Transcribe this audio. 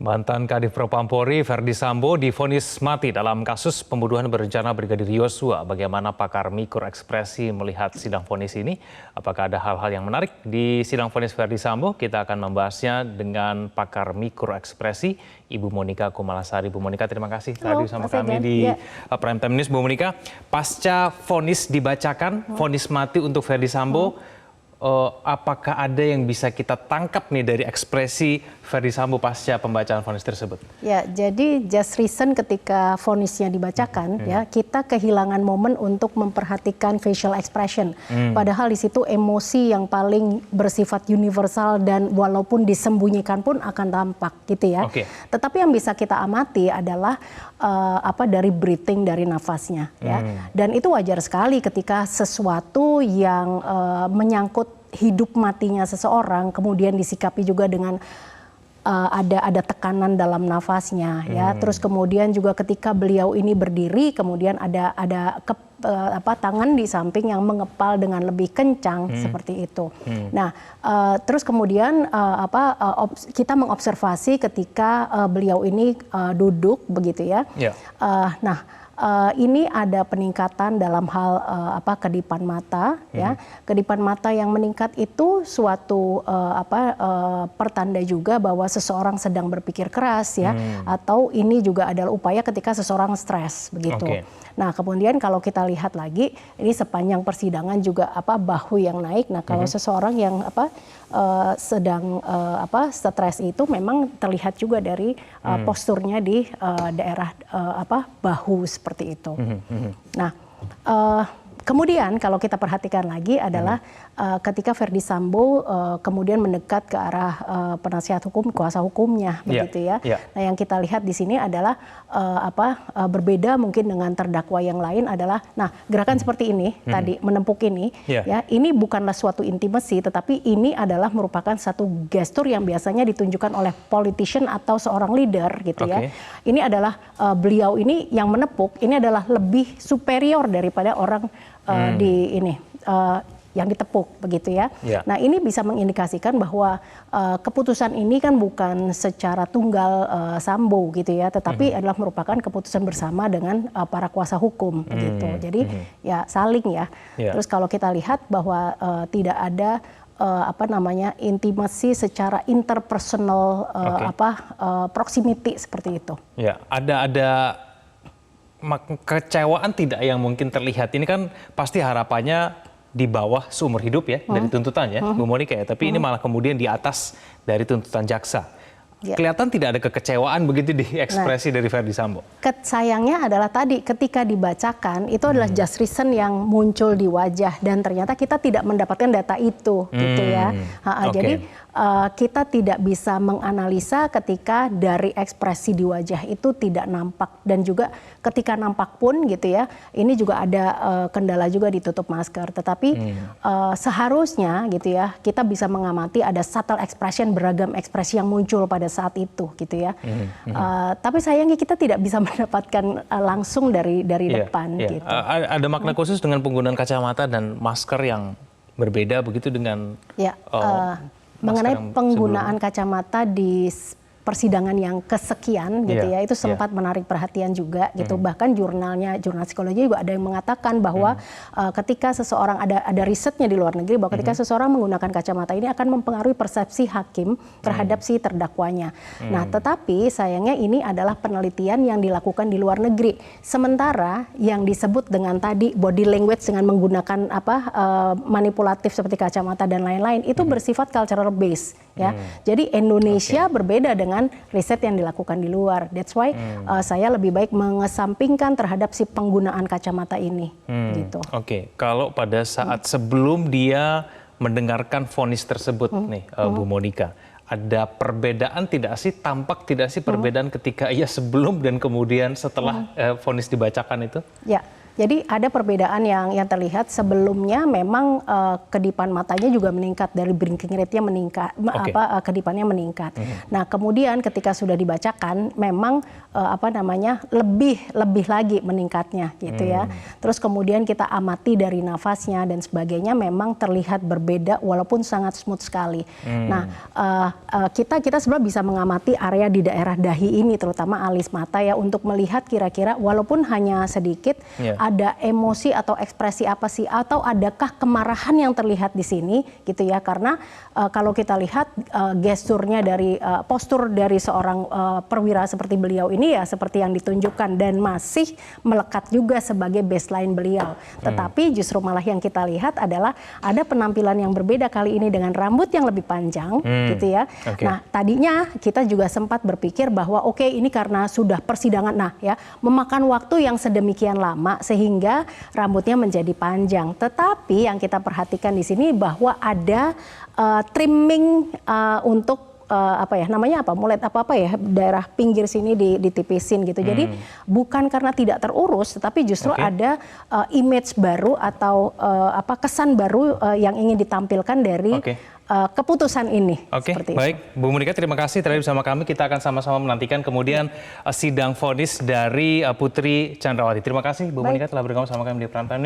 Mantan Kadif Propampori Verdi Sambo divonis mati dalam kasus pembunuhan berencana Brigadir Yosua. Bagaimana pakar mikroekspresi melihat sidang vonis ini? Apakah ada hal-hal yang menarik di sidang vonis Verdi Sambo? Kita akan membahasnya dengan pakar mikroekspresi, Ibu Monika Kumalasari. Bu Monika, terima kasih tadi bersama kami di Prime Time News. Bu Monika, pasca vonis dibacakan, vonis mati untuk Verdi Sambo, apakah ada yang bisa kita tangkap nih dari ekspresi Verdi Sambo pasca pembacaan vonis tersebut? Ya, jadi just recent ketika vonisnya dibacakan, ya kita kehilangan momen untuk memperhatikan facial expression. Padahal di situ emosi yang paling bersifat universal dan walaupun disembunyikan pun akan tampak, gitu ya. Tetapi yang bisa kita amati adalah dari breathing, dari nafasnya, ya. Dan itu wajar sekali ketika sesuatu yang menyangkut hidup matinya seseorang kemudian disikapi juga dengan ada tekanan dalam nafasnya, ya. Terus kemudian juga ketika beliau ini berdiri kemudian ada tangan di samping yang mengepal dengan lebih kencang seperti itu. Nah, terus kemudian kita mengobservasi ketika beliau ini duduk begitu ya. Ini ada peningkatan dalam hal kedipan mata, ya. Kedipan mata yang meningkat itu suatu pertanda juga bahwa seseorang sedang berpikir keras, ya, atau ini juga adalah upaya ketika seseorang stres begitu. Nah, kemudian kalau kita lihat lagi ini sepanjang persidangan juga bahu yang naik. Nah, kalau seseorang yang sedang stres itu memang terlihat juga dari posturnya di daerah bahu seperti itu. Nah, kemudian kalau kita perhatikan lagi adalah ketika Verdi Sambo kemudian mendekat ke arah penasihat hukum, kuasa hukumnya, begitu ya. Nah, yang kita lihat di sini adalah berbeda mungkin dengan terdakwa yang lain adalah, nah, gerakan seperti ini tadi menempuk ini, ya, ini bukanlah suatu intimasi, tetapi ini adalah merupakan satu gestur yang biasanya ditunjukkan oleh politician atau seorang leader, gitu ya. Ini adalah beliau ini yang menepuk, ini adalah lebih superior daripada orang yang ditepuk, begitu ya. Nah, ini bisa mengindikasikan bahwa keputusan ini kan bukan secara tunggal Sambo, gitu ya, tetapi adalah merupakan keputusan bersama dengan para kuasa hukum, begitu. Jadi ya saling, ya. Terus kalau kita lihat bahwa tidak ada intimasi secara interpersonal, proximity seperti itu. Ya, ada kecewaan tidak yang mungkin terlihat? Ini kan pasti harapannya di bawah seumur hidup, ya, dari tuntutannya, Bu Monika, ya. Tapi ini malah kemudian di atas dari tuntutan jaksa. Kelihatan tidak ada kekecewaan begitu di ekspresi dari Verdi Sambo. Sayangnya adalah tadi ketika dibacakan itu adalah just reason yang muncul di wajah dan ternyata kita tidak mendapatkan data itu, gitu ya. Jadi kita tidak bisa menganalisa ketika dari ekspresi di wajah itu tidak nampak, dan juga ketika nampak pun, gitu ya, ini juga ada kendala juga ditutup masker. Tetapi seharusnya, gitu ya, kita bisa mengamati ada subtle expression, beragam ekspresi yang muncul pada saat itu, gitu ya. Tapi sayangnya kita tidak bisa mendapatkan langsung dari depan, gitu. Ada makna khusus dengan penggunaan kacamata dan masker yang berbeda begitu dengan mengenai penggunaan kacamata di persidangan yang kesekian, gitu ya, itu sempat menarik perhatian juga, gitu. Bahkan jurnal psikologi juga ada yang mengatakan bahwa ketika seseorang ada risetnya di luar negeri bahwa ketika seseorang menggunakan kacamata ini akan mempengaruhi persepsi hakim terhadap si terdakwanya. Nah, tetapi sayangnya ini adalah penelitian yang dilakukan di luar negeri. Sementara yang disebut dengan tadi body language dengan menggunakan manipulatif seperti kacamata dan lain-lain itu bersifat cultural base, ya. Jadi Indonesia berbeda dengan riset yang dilakukan di luar. That's why saya lebih baik mengesampingkan terhadap si penggunaan kacamata ini. Gitu. Kalau pada saat sebelum dia mendengarkan vonis tersebut nih, Bu Monika, ada perbedaan tidak sih? Tampak tidak sih perbedaan ketika ia sebelum dan kemudian setelah vonis dibacakan itu? Ya. Jadi ada perbedaan yang terlihat. Sebelumnya memang kedipan matanya juga meningkat, dari blinking rate-nya meningkat, kedipannya meningkat. Nah kemudian ketika sudah dibacakan memang lebih lagi meningkatnya gitu ya. Terus kemudian kita amati dari nafasnya dan sebagainya memang terlihat berbeda walaupun sangat smooth sekali. Nah kita sebenarnya bisa mengamati area di daerah dahi ini, terutama alis mata ya, untuk melihat kira-kira walaupun hanya sedikit ada emosi atau ekspresi apa sih, atau adakah kemarahan yang terlihat di sini gitu ya. Karena kalau kita lihat gesturnya dari postur dari seorang perwira seperti beliau ini ya seperti yang ditunjukkan dan masih melekat juga sebagai baseline beliau. Tetapi justru malah yang kita lihat adalah ada penampilan yang berbeda kali ini dengan rambut yang lebih panjang gitu ya. Nah tadinya kita juga sempat berpikir bahwa oke, ini karena sudah persidangan memakan waktu yang sedemikian lama sehingga rambutnya menjadi panjang. Tetapi yang kita perhatikan di sini bahwa ada trimming untuk mulai daerah pinggir sini ditipisin gitu. Jadi bukan karena tidak terurus, tetapi justru ada image baru atau kesan baru yang ingin ditampilkan dari keputusan ini. Baik, Bu Monika, terima kasih telah bersama kami. Kita akan sama-sama menantikan kemudian sidang vonis dari Putri Chandrawati. Terima kasih Bu Monika telah bergabung sama kami di Prime Time.